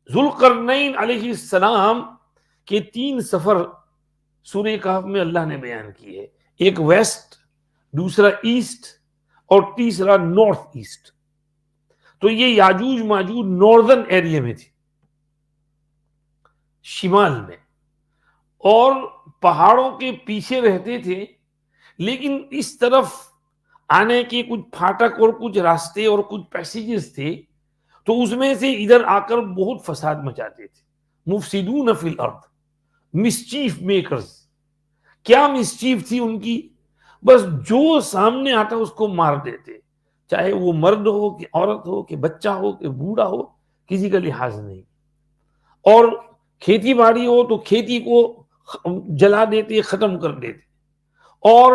ذوالقرنین علیہ السلام کے 3 سفر سورہ کہف میں اللہ نے بیان کی ہے، ایک ویسٹ، دوسرا ایسٹ اور تیسرا نارتھ ایسٹ۔ تو یہ یاجوج ماجوج ناردرن ایریا میں تھی، شمال میں، اور پہاڑوں کے پیچھے رہتے تھے، لیکن اس طرف آنے کے کچھ پھاٹک اور کچھ راستے اور کچھ پیسیجز تھے، تو اس میں سے ادھر آ کر بہت فساد مچاتے تھے۔ مفسدون فی الارض، مسچیف میکرز۔ کیا مسچیف تھی ان کی؟ بس جو سامنے آتا اس کو مار دیتے، چاہے وہ مرد ہو کہ عورت ہو کہ بچہ ہو کہ بوڑھا ہو، کسی کا لحاظ نہیں۔ اور کھیتی باڑی ہو تو کھیتی کو جلا دیتے، ختم کر دیتے، اور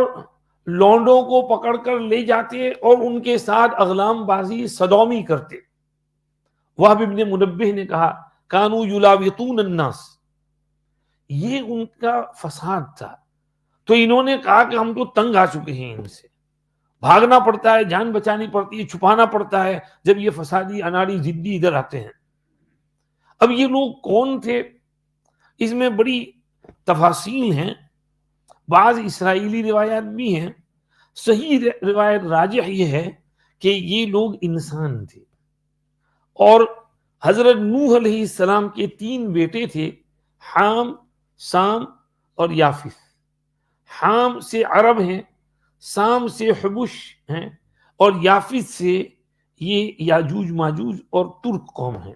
لونڈوں کو پکڑ کر لے جاتے اور ان کے ساتھ اغلام بازی، صدومی کرتے۔ وہب ابن منبہ نے کہا کانو یلاوطون الناس، یہ ان کا فساد تھا۔ تو انہوں نے کہا کہ ہم تو تنگ آ چکے ہیں، ان سے بھاگنا پڑتا ہے، جان بچانی پڑتی ہے، چھپانا پڑتا ہے جب یہ فسادی اناڑی ضدی ادھر آتے ہیں۔ اب یہ لوگ کون تھے؟ اس میں بڑی تفاصیل ہیں، بعض اسرائیلی روایات بھی ہیں، صحیح روایت راجح یہ ہے کہ یہ لوگ انسان تھے، اور حضرت نوح علیہ السلام کے 3 بیٹے تھے، حام، سام اور یافث۔ حام سے عرب ہیں، سام سے حبش ہیں، اور یافث سے یہ یاجوج ماجوج اور ترک قوم ہیں۔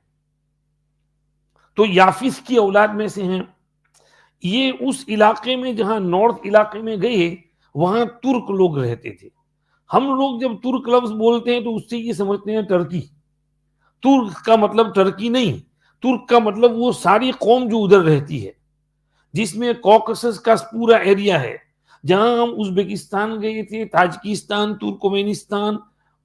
تو یافث کی اولاد میں سے ہیں۔ یہ اس علاقے میں جہاں نارتھ علاقے میں گئے، وہاں ترک لوگ رہتے تھے۔ ہم لوگ جب ترک لفظ بولتے ہیں تو اس سے یہ سمجھتے ہیں ٹرکی۔ ترک کا مطلب ٹرکی نہیں، ترک کا مطلب وہ ساری قوم جو ادھر رہتی ہے، جس میں کوکسس کا پورا ایریا ہے، جہاں ہم ازبکستان گئے تھے، تاجکستان، ترکمینستان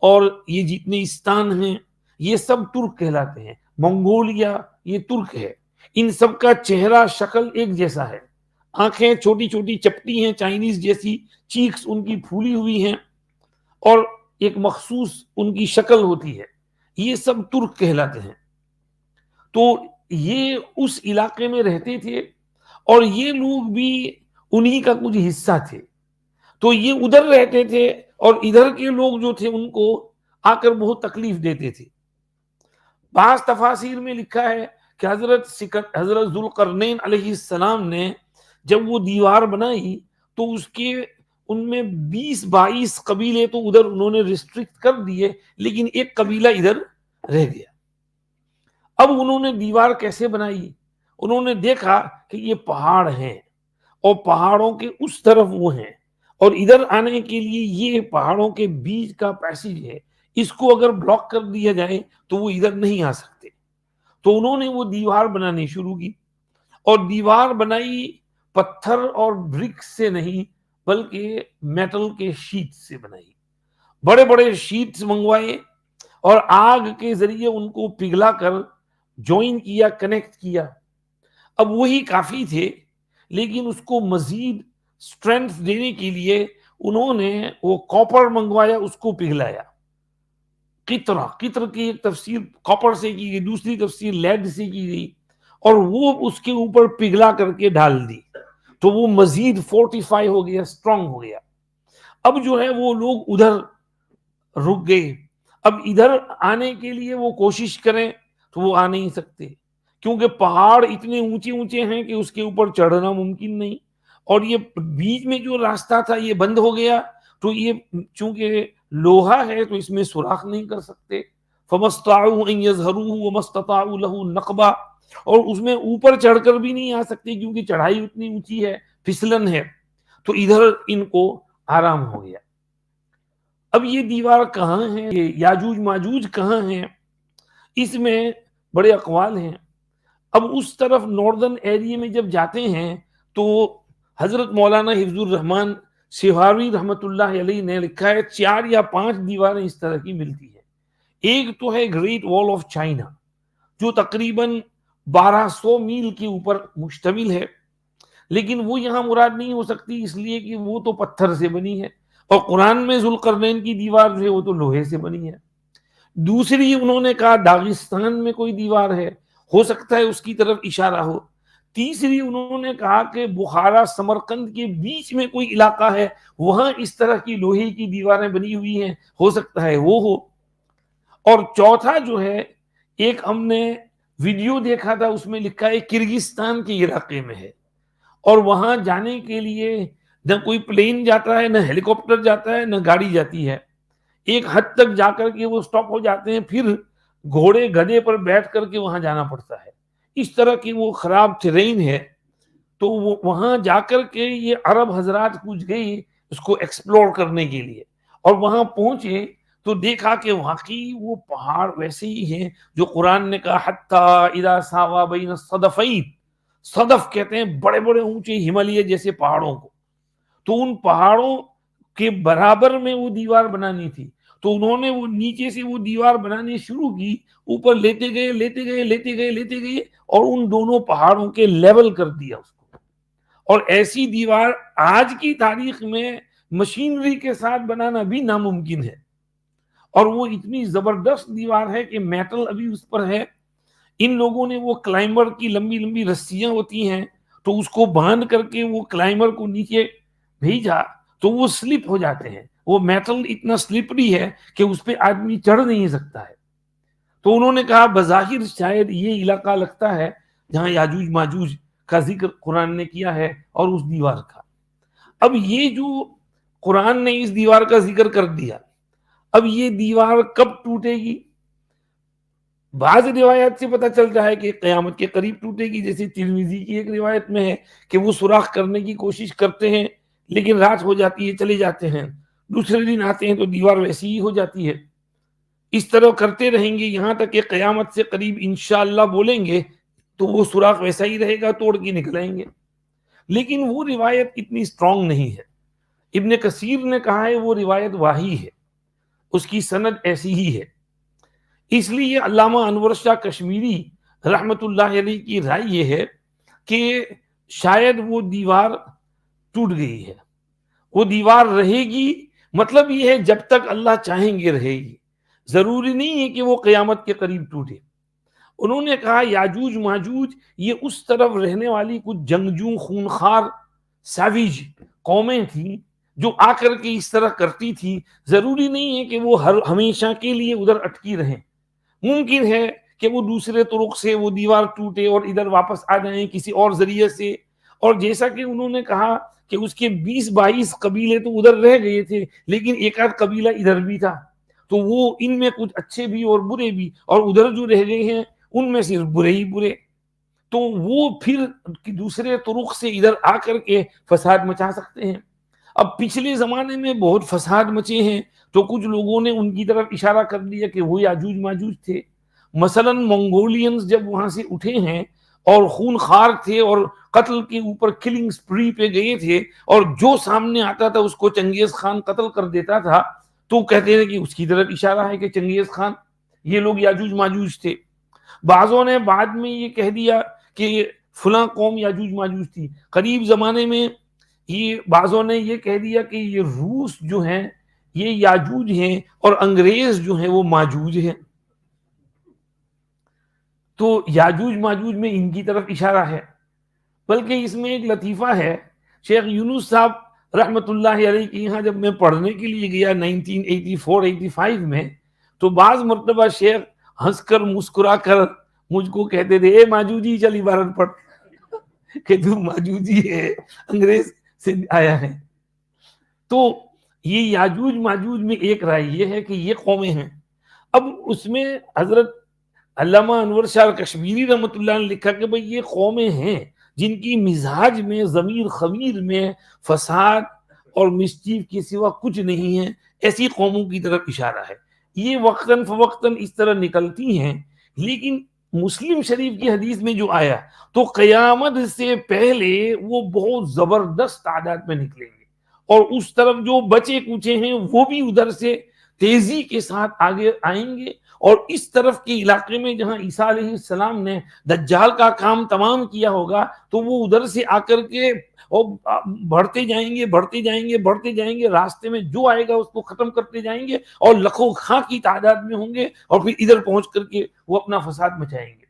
اور یہ جتنے استان ہیں، یہ سب ترک کہلاتے ہیں۔ منگولیا یہ ترک ہے۔ ان سب کا چہرہ شکل ایک جیسا ہے، آنکھیں چھوٹی چھوٹی چپٹی ہیں چائنیز جیسی، چیکس ان کی پھولی ہوئی ہیں، اور ایک مخصوص ان کی شکل ہوتی ہے، یہ سب ترک کہلاتے ہیں۔ تو یہ اس علاقے میں رہتے تھے، اور یہ لوگ بھی انہی کا کچھ حصہ تھے۔ تو یہ ادھر رہتے تھے، اور ادھر کے لوگ جو تھے ان کو آ کر بہت تکلیف دیتے تھے۔ بعض تفاسیر میں لکھا ہے کہ حضرت ذوالقرنین علیہ السلام نے جب وہ دیوار بنائی تو اس کے ان میں 20-22 قبیلے تو ادھر انہوں نے ریسٹرکٹ کر دیے، لیکن ایک قبیلہ ادھر رہ گیا۔ اب انہوں نے دیوار کیسے بنائی؟ انہوں نے دیکھا کہ یہ پہاڑ ہیں، اور پہاڑوں کے اس طرف وہ ہیں، اور ادھر آنے کے لیے یہ پہاڑوں کے بیچ کا پیسیج ہے، اس کو اگر بلاک کر دیا جائے تو وہ ادھر نہیں آ سکتے۔ تو انہوں نے وہ دیوار بنانی شروع کی، اور دیوار بنائی پتھر اور برک سے نہیں بلکہ میٹل کے شیٹ سے بنائی۔ بڑے بڑے شیٹس منگوائے، اور آگ کے ذریعے ان کو پگھلا کر جوائن کیا، کنیکٹ کیا۔ اب وہی کافی تھے، لیکن اس کو مزید اسٹرینتھ دینے کے لیے انہوں نے وہ کاپر منگوایا، اس کو پگھلایا۔ قطر کی ایک تفسیر کاپر سے کی گئی، دوسری تفسیر لیڈ سے کی گئی، اور وہ اس کے اوپر پگھلا کر کے ڈال دی، تو وہ مزید فورٹیفائی ہو گیا، اسٹرانگ ہو گیا۔ اب جو ہے وہ لوگ ادھر رک گئے۔ اب ادھر آنے کے لیے وہ کوشش کریں تو وہ آ نہیں سکتے، کیونکہ پہاڑ اتنے اونچے اونچے ہیں کہ اس کے اوپر چڑھنا ممکن نہیں، اور یہ بیچ میں جو راستہ تھا یہ بند ہو گیا، تو یہ چونکہ لوہا ہے تو اس میں سوراخ نہیں کر سکتے۔ فَمَا اسْطَاعُوا أَن يَظْهَرُوهُ وَمَا اسْتَطَاعُوا لَهُ نَقْبًا، اور اس میں اوپر چڑھ کر بھی نہیں آ سکتے کیونکہ چڑھائی اتنی اونچی ہے، پھسلن ہے۔ تو ادھر ان کو آرام ہو گیا۔ اب یہ دیوار کہاں ہے، یہ یاجوج ماجوج کہاں ہیں، اس میں بڑے اقوال ہیں۔ اب اس طرف ناردرن ایریا میں جب جاتے ہیں تو حضرت مولانا حفظ الرحمان سہاروی رحمت اللہ علیہ نے لکھا ہے 4 یا 5 دیواریں اس طرح کی ملتی ہیں۔ ایک تو ہے گریٹ وال آف چائنا، جو تقریباً 1200 میل کے اوپر مشتمل ہے، لیکن وہ یہاں مراد نہیں ہو سکتی، اس لیے کہ وہ تو پتھر سے بنی ہے، اور قرآن میں ذوالقرنین کی دیوار جو ہے وہ تو لوہے سے بنی ہے۔ دوسری انہوں نے کہا داغستان میں کوئی دیوار ہے، ہو سکتا ہے اس کی طرف اشارہ ہو. تیسری انہوں نے کہا کہ بخارا سمرقند کے بیچ میں کوئی علاقہ ہے، وہاں اس طرح کی لوہے کی دیواریں بنی ہوئی ہیں، ہو سکتا ہے وہ ہو. اور چوتھا جو ہے، ایک ہم نے ویڈیو دیکھا تھا، اس میں لکھا ہے کرگستان کے علاقے میں ہے، اور وہاں جانے کے لیے نہ کوئی پلین جاتا ہے، نہ ہیلی کاپٹر جاتا ہے، نہ گاڑی جاتی ہے. ایک حد تک جا کر کے وہ سٹاپ ہو جاتے ہیں، پھر گھوڑے گدھے پر بیٹھ کر کے وہاں جانا پڑتا ہے. اس طرح کی وہ خراب ٹرین ہے. تو وہ وہاں جا کر کے یہ عرب حضرات کچھ گئی اس کو ایکسپلور کرنے کے لیے، اور وہاں پہنچے تو دیکھا کہ واقعی وہ پہاڑ ویسے ہی ہیں جو قرآن نے کہا حتی اذا ساوا بین الصدفین. صدف کہتے ہیں بڑے بڑے اونچے ہمالیہ جیسے پہاڑوں کو. تو ان پہاڑوں کے برابر میں وہ دیوار بنانی تھی. تو انہوں نے وہ نیچے سے وہ دیوار بنانی شروع کی، اوپر لیتے گئے لیتے گئے لیتے گئے لیتے گئے، اور ان دونوں پہاڑوں کے لیول کر دیا اس کو. اور ایسی دیوار آج کی تاریخ میں مشینری کے ساتھ بنانا بھی ناممکن ہے. اور وہ اتنی زبردست دیوار ہے کہ میٹل ابھی اس پر ہے. ان لوگوں نے وہ کلائمبر کی لمبی لمبی رسیاں ہوتی ہیں، تو اس کو باندھ کر کے وہ کلائمبر کو نیچے بھیجا تو وہ سلپ ہو جاتے ہیں. وہ میٹل اتنا سلپری ہے کہ اس پہ آدمی چڑھ نہیں سکتا ہے. تو انہوں نے کہا بظاہر شاید یہ علاقہ لگتا ہے جہاں یاجوج ماجوج کا ذکر قرآن نے کیا ہے، اور اس دیوار کا. اب یہ جو قرآن نے اس دیوار کا ذکر کر دیا، اب یہ دیوار کب ٹوٹے گی؟ بعض روایات سے پتہ چلتا ہے کہ قیامت کے قریب ٹوٹے گی، جیسے ترمذی کی ایک روایت میں ہے کہ وہ سوراخ کرنے کی کوشش کرتے ہیں لیکن رات ہو جاتی ہے، چلے جاتے ہیں، دوسرے دن آتے ہیں تو دیوار ویسی ہی ہو جاتی ہے. اس طرح کرتے رہیں گے یہاں تک کہ قیامت سے قریب انشاءاللہ بولیں گے تو وہ سوراخ ویسا ہی رہے گا، توڑ کے نکلیں گے. لیکن وہ روایت اتنی اسٹرانگ نہیں ہے. ابن کثیر نے کہا ہے وہ روایت واہی ہے، اس کی سند ایسی ہی ہے. اس لیے علامہ انور شاہ کشمیری رحمت اللہ علیہ کی رائے یہ ہے کہ شاید وہ دیوار ٹوٹ گئی ہے. وہ دیوار رہے گی، مطلب یہ ہے جب تک اللہ چاہیں گے رہے گی، ضروری نہیں ہے کہ وہ قیامت کے قریب ٹوٹے. انہوں نے کہا یاجوج ماجوج یہ اس طرف رہنے والی کچھ جنگجو خونخوار سیویج قومیں تھیں جو آ کر کے اس طرح کرتی تھی. ضروری نہیں ہے کہ وہ ہمیشہ کے لیے ادھر اٹکی رہیں. ممکن ہے کہ وہ دوسرے طرق سے وہ دیوار ٹوٹے اور ادھر واپس آ جائیں کسی اور ذریعے سے. اور جیسا کہ انہوں نے کہا کہ اس کے 20-22 قبیلے تو ادھر رہ گئے تھے، لیکن ایک آدھ قبیلہ ادھر بھی تھا، تو وہ ان میں کچھ اچھے بھی اور برے بھی، اور ادھر جو رہ گئے ہیں ان میں صرف برے ہی برے. تو وہ پھر دوسرے طرق سے ادھر آ کر کے فساد مچا سکتے ہیں. اب پچھلے زمانے میں بہت فساد مچے ہیں، تو کچھ لوگوں نے ان کی طرف اشارہ کر دیا کہ وہ یاجوج ماجوج تھے. مثلا منگولینز جب وہاں سے اٹھے ہیں اور خون خار تھے اور قتل کے اوپر کلنگ سپری پہ گئے تھے، اور جو سامنے آتا تھا اس کو چنگیز خان قتل کر دیتا تھا، تو کہتے ہیں کہ اس کی طرف اشارہ ہے کہ چنگیز خان یہ لوگ یاجوج ماجوج تھے. بعضوں نے بعد میں یہ کہہ دیا کہ فلاں قوم یاجوج ماجوج تھی. قریب زمانے میں یہ بعضوں نے یہ کہہ دیا کہ یہ روس جو ہیں یہ یاجوج ہیں اور انگریز جو ہیں وہ ماجوج ہیں. تو یاجوج ماجوج میں ان کی طرف اشارہ ہے. بلکہ اس میں ایک لطیفہ ہے، شیخ یونس صاحب رحمت اللہ علیہ کے یہاں جب میں پڑھنے کے لیے گیا 1984-85 میں، تو بعض مرتبہ شیخ ہنس کر مسکرا کر مجھ کو کہتے تھے اے ماجوجی چل عبارت پڑھ کہ تو ماجوجی ہے، انگریز سے آیا ہے. تو یہ یاجوج ماجوج میں ایک رائے یہ ہے کہ یہ قومیں ہیں. اب اس میں حضرت علامہ انور شاہ کشمیری رحمۃ اللہ نے لکھا کہ بھئی یہ قومیں ہیں جن کی مزاج میں ضمیر خمیر میں فساد اور مسچیف کے سوا کچھ نہیں ہے. ایسی قوموں کی طرف اشارہ ہے. یہ وقتاً فوقتاً اس طرح نکلتی ہیں، لیکن مسلم شریف کی حدیث میں جو آیا تو قیامت سے پہلے وہ بہت زبردست تعداد میں نکلیں گے، اور اس طرف جو بچے کچے ہیں وہ بھی ادھر سے تیزی کے ساتھ آگے آئیں گے. اور اس طرف کے علاقے میں جہاں عیسیٰ علیہ السلام نے دجال کا کام تمام کیا ہوگا تو وہ ادھر سے آ کر کے بڑھتے جائیں گے بڑھتے جائیں گے بڑھتے جائیں گے، راستے میں جو آئے گا اس کو ختم کرتے جائیں گے، اور لکھوں خاں کی تعداد میں ہوں گے، اور پھر ادھر پہنچ کر کے وہ اپنا فساد مچائیں گے.